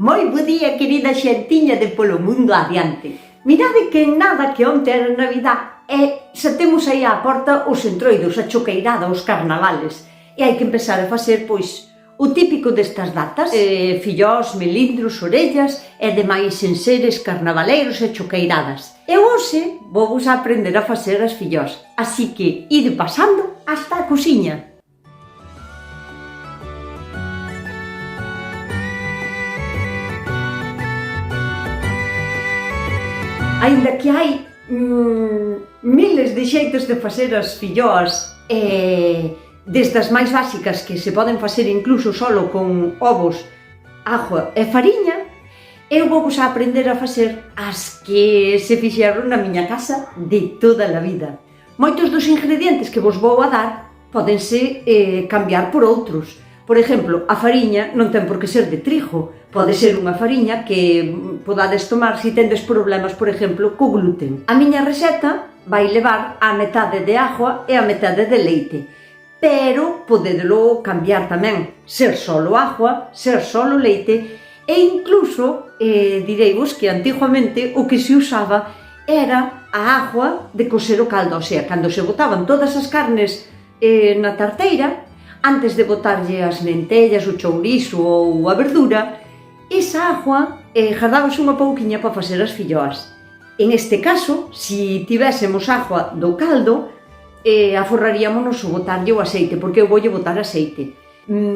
Moi bo día, querida xentiña de Polo Mundo Adiante. Mirade que en nada que onte era Navidad e xa temos aí á porta os entroidos, a choqueirada, os carnavales. E hai que empezar a facer, pois, o típico destas datas, fillós, melindros, orellas e demais enseres carnavaleiros e choqueiradas. E hoxe vou vos aprender a facer as fillós, así que ide pasando hasta a cociña. Aínda que hai miles de xeitos de facer as filloas, desde as máis básicas que se poden facer incluso solo con ovos, agua e fariña, eu vou vos a aprender a facer as que se fixeron na miña casa de toda a vida. Moitos dos ingredientes que vos vou a dar pódense cambiar por outros. Por exemplo, a fariña non ten por que ser de trigo, pode ser unha fariña que podades tomar se tendes problemas, por exemplo, co gluten. A miña receta vai levar a metade de agua e a metade de leite, pero podedelo cambiar tamén, ser solo agua, ser solo leite, e incluso direivos que antiguamente o que se usaba era a agua de cocer o caldo, o sea, cando se botaban todas as carnes na tarteira, antes de botarlle as lentellas, o chourizo ou a verdura, esa agua gardábase unha pouquiña para facer as filloas. En este caso, se tivésemos agua do caldo, aforraríamonos o botarlle o aceite, porque eu voulle botar aceite.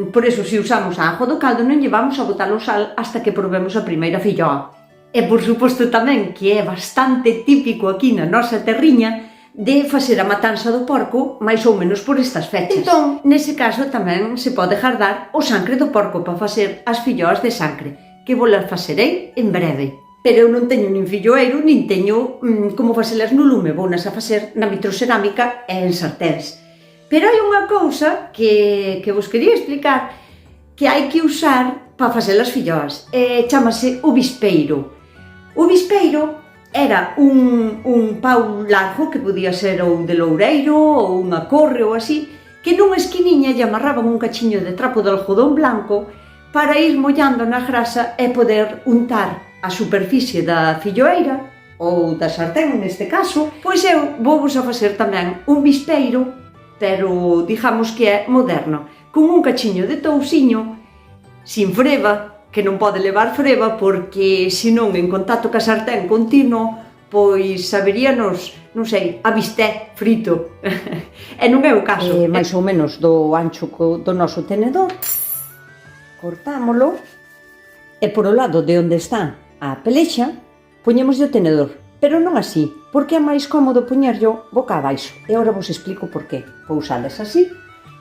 Por eso, se usamos a agua do caldo, non lle vamos a botar o sal hasta que probemos a primeira filloa. E, por suposto, tamén, que é bastante típico aquí na nosa terriña, de facer a matanza do porco máis ou menos por estas fechas. Entón, nese caso tamén se pode gardar o sangre do porco para facer as filloas de sangre, que vos las facerei en breve. Pero eu non teño nin filloeiro, nin teño como facelas no lume, vounas a facer na vitrocerámica e en sarténs. Pero hai unha cousa que vos quería explicar que hai que usar para facer as filloas, chamase o bispeiro. O bispeiro era un pau largo que podía ser ou de loureiro ou unha corre ou así, que nunha esquiniña lle amarraban un cachiño de trapo de algodón blanco para ir mollando na grasa e poder untar a superficie da filloeira ou da sartén neste caso. Pois eu vou-vos a facer tamén un bispeiro, pero digamos que é moderno, con un cachiño de touciño, sin freba, que non pode levar freba porque senón en contacto ca sartén continuo pois saberíanos, non sei, a bisté frito. E non é o caso. Mais ou menos do ancho do noso tenedor, cortámolo e por o lado de onde está a pelexa poñemos o tenedor, pero non así, porque é máis cómodo poñerlo boca abaixo. E agora vos explico por qué. Pousades así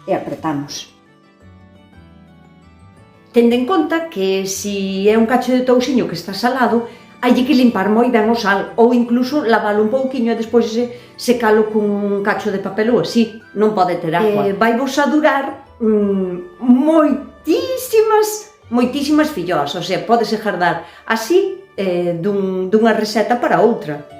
e apretamos. Tende en conta que se é un cacho de touciño que está salado, hai que limpar moi ben o sal, ou incluso lavalo un pouquiño e despois secalo con un cacho de papel ou así, non pode ter agua. Vai vos a durar moitísimas filloas, o sea, podese gardar así dunha receta para outra.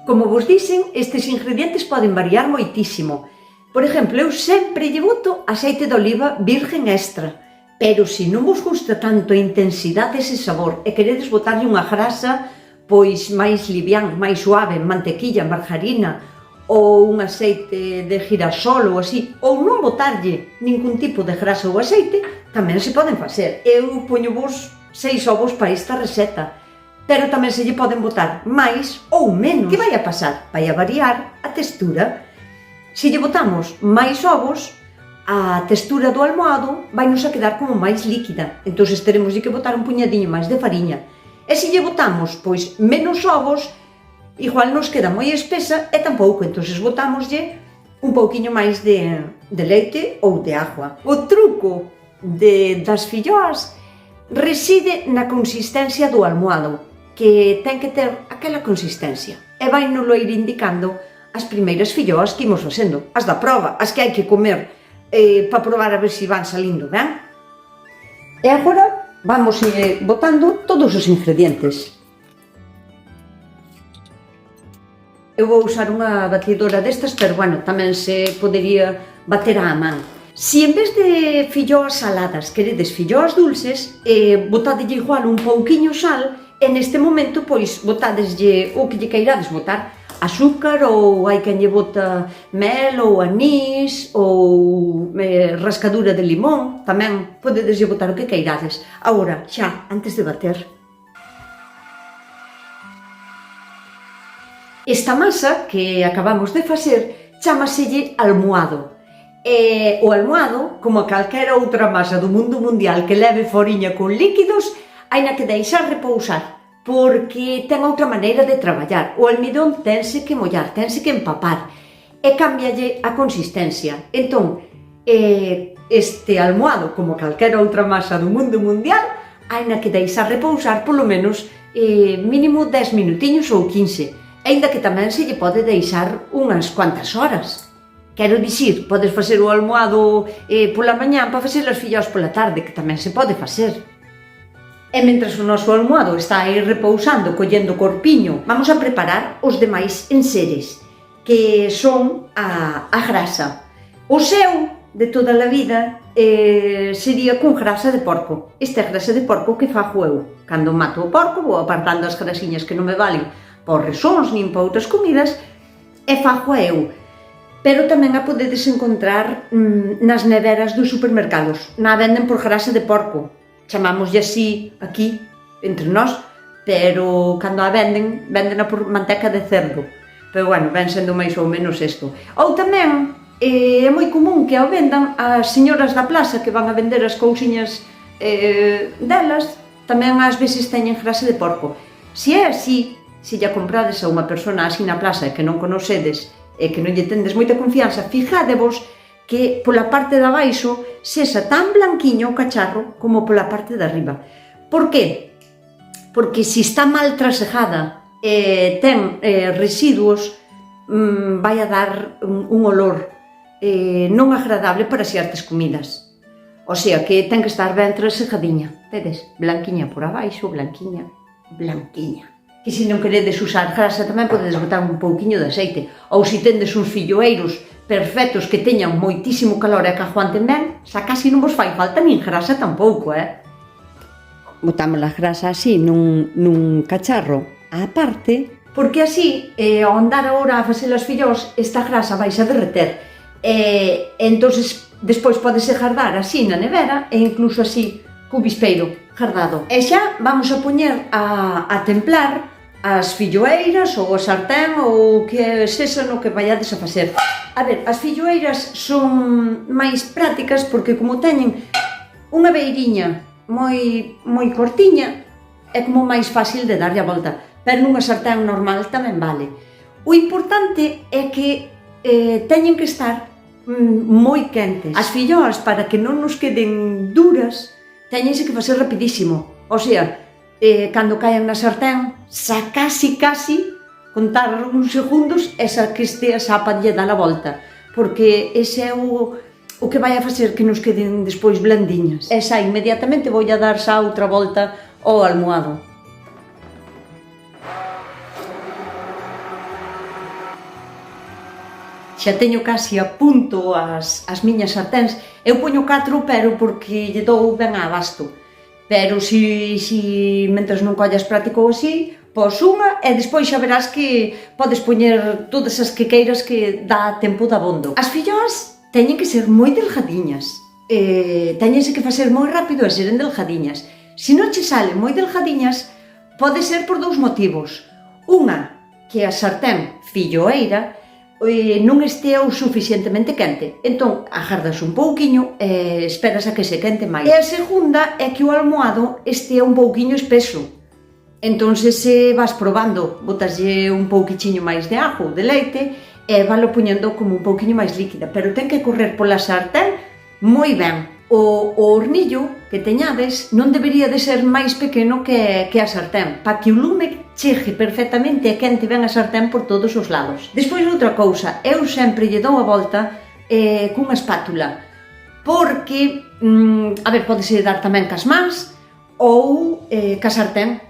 Como vos dixen, estes ingredientes poden variar moitísimo. Por exemplo, eu sempre lle boto aceite de oliva virgen extra, pero se non vos gusta tanto a intensidade dese sabor e queredes botarlle unha grasa pois máis livián, máis suave, mantequilla, margarina ou un aceite de girasol ou así, ou non botarlle ningún tipo de grasa ou aceite, tamén se poden facer. Eu poño vos 6 ovos para esta receta, pero tamén se lle poden botar máis ou menos. Que vai a pasar? Vai a variar a textura. Se lle botamos máis ovos, a textura do almohado vai nos a quedar como máis líquida, entón teremos que botar un puñadiño máis de fariña. E se lle botamos, pois, menos ovos, igual nos queda moi espesa e tampouco, entón botámoslle un pouquiño máis de leite ou de agua. O truco das filloas reside na consistencia do almohado, que ten que ter aquela consistencia. E vai nolo ir indicando as primeiras filloas que imos facendo, as da proba, as que hai que comer para probar a ver se van salindo ben. E agora vamos ir botando todos os ingredientes. eu vou usar unha batidora destas, pero bueno, tamén se podería bater á man. Si en vez de filloas saladas queredes filloas dulces, botadelle igual un pouquiño sal, e neste momento, pois, botadeslle o que lle queirades botar, azúcar, ou hai quen lle bota mel, ou anís, ou rascadura de limón, tamén podedeslle botar o que queirades. Agora, xa, antes de bater. Esta masa que acabamos de facer chámaselle almohado. O almohado, como calquera outra masa do mundo mundial que leve foriña con líquidos, haina que deixar repousar, porque ten outra maneira de traballar. O almidón tense que mollar, tense que empapar, e cámbialle a consistencia. Entón, este almohado, como calquera outra masa do mundo mundial, haina que deixar repousar polo menos mínimo 10 minutiños ou 15, aínda que tamén se lle pode deixar unhas cuantas horas. Quero dicir, podes facer o almohado pola mañá para facer as filloas pola tarde, que tamén se pode facer. E mentras o noso almohado está aí repousando, collendo corpiño, vamos a preparar os demais enseres, que son a grasa. O seu, de toda a vida, sería con grasa de porco. Esta é grasa de porco que fago eu. Cando mato o porco, vou apartando as grasiñas que non me valen para os resóns nin para outras comidas, e fago eu. Pero tamén a podedes encontrar nas neveras dos supermercados. Na venden por grasa de porco. Chamámoslle así aquí, entre nós, pero cando a venden, vendena por manteca de cerdo. Pero bueno, ven sendo máis ou menos isto. Ou tamén, é moi común que ao vendan as señoras da plaza que van a vender as cousiñas delas, tamén ás veces teñen grasa de porco. Se é así, se lle comprades a unha persona así na plaza e que non conocedes e que non lle tendes moita confianza, fijadevos que pola parte de abaixo sexa tan blanquiño o cacharro como pola parte de arriba. Por qué? Porque se está mal trasejada e ten residuos, vai a dar un olor non agradable para xertas comidas. O sea que ten que estar ben trasejadiña, vedes? Blanquiña por abaixo, blanquiña, blanquiña. Que se non queredes usar grasa tamén podedes botar un pouquiño de aceite, ou se tendes uns filloeiros perfectos que teñan moitísimo calor e que aguanten ben, xa casi non vos fai falta nin grasa tampouco, Botamos a grasa así nun cacharro á parte, porque así, ao andar agora a facer as fillós, esta grasa vais a derreter, e entonces despois podese gardar así na nevera e incluso así co bispeiro gardado. E xa vamos a poñer a templar as filloeiras ou a sartén ou o que sexa no que vayades a facer. A ver, as filloeiras son máis prácticas porque como teñen unha beiriña moi cortiña, é como máis fácil de darlle a volta, pero nunha sartén normal tamén vale. O importante é que teñen que estar moi quentes. As filloas, para que non nos queden duras, teñense que facer rapidísimo. O sea, cando caen na sartén, xa casi, contar uns segundos e xa que este a xapa lle dá a volta. Porque ese é o que vai a facer que nos queden despois blandiñas. E xa inmediatamente vou a dar xa outra volta ao almohado. Xa teño casi a punto as miñas sarténs. Eu poño 4, pero porque lle dou ben a abasto. Pero si mentres non collas práctico así, pos unha e despois xa verás que podes poñer todas as que queiras que dá tempo de abondo. As filloas teñen que ser moi delgadiñas. Teñense que facer moi rápido e seren delgadiñas. Se non che salen moi delgadiñas, pode ser por dous motivos. Unha, que a sartén filloeira non estea o suficientemente quente. Entón, agardas un pouquiño e esperas a que se quente máis. E a segunda é que o almohado estea un pouquiño espeso. Entón, se vas probando, botaslle un pouquichiño máis de ajo ou de leite e valo poñendo como un pouquiño máis líquida. Pero ten que correr pola sartén moi ben. O hornillo que teñades non debería de ser máis pequeno que a sartén, para que o lume chegue perfectamente e quente ben a sartén por todos os lados. Despois outra cousa, eu sempre lle dou a volta cunha espátula, porque, a ver, podese dar tamén cas mans ou ca sartén.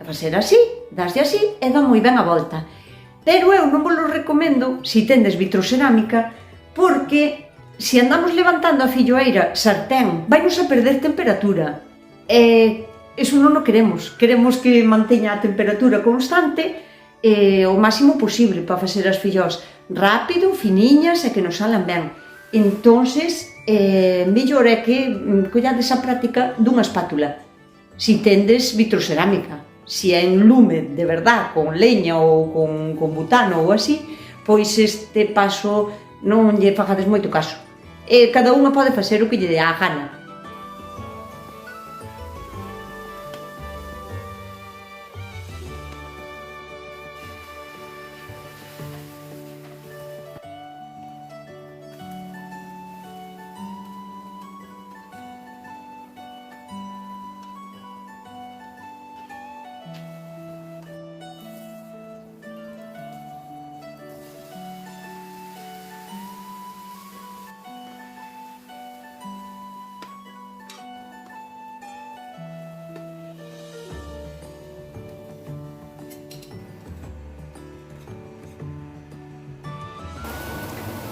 Vai ser así, daslle así e dá moi ben a volta. Pero eu non vos lo recomendo se tendes vitrocerámica, porque se andamos levantando a filloeira sartén, vainos a perder temperatura. Eso non o queremos. Queremos que manteña a temperatura constante o máximo posible para facer as fillós rápido, finiñas e que nos salan ben. Entonces, mellor é que collades a práctica dunha espátula, si tendes vitrocerámica. Si é en lume de verdad, con leña ou con butano ou así, pois este paso non lle fagades moito caso. Cada unha pode facer o que lle dé a gana.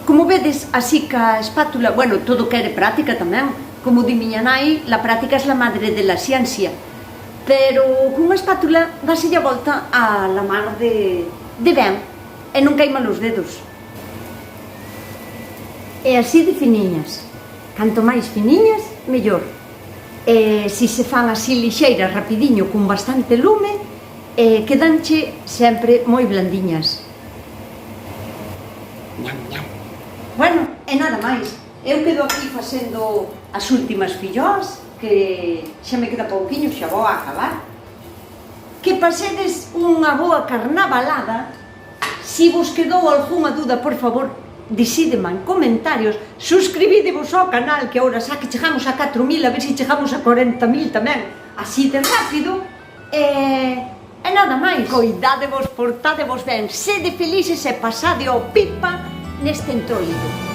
Como vedes, así ca espátula, bueno, todo quere práctica tamén. Como di miña nai, la práctica es la madre de la ciencia. Pero cunha espátula dáselle a volta a la mar de ben e non queima os dedos. E así de finiñas. Canto máis finiñas, mellor. E se se fan así lixeiras, rapidiño, con bastante lume, quedanche sempre moi blandiñas. Ñam, ñam. Bueno, e nada máis. Eu quedo aquí facendo as últimas fillós, que xa me queda pouquiño, xa vou a acabar. Que pasedes unha boa carnavalada. Si vos quedou algunha duda, por favor, dixídema en comentarios. Suscribídevos ao canal, que agora xa que chegamos a 4.000, a ver se chegamos a 40.000 tamén, así de rápido. E nada máis. Coidádevos, portádevos ben, sede felices e pasade ao pipa neste entroido.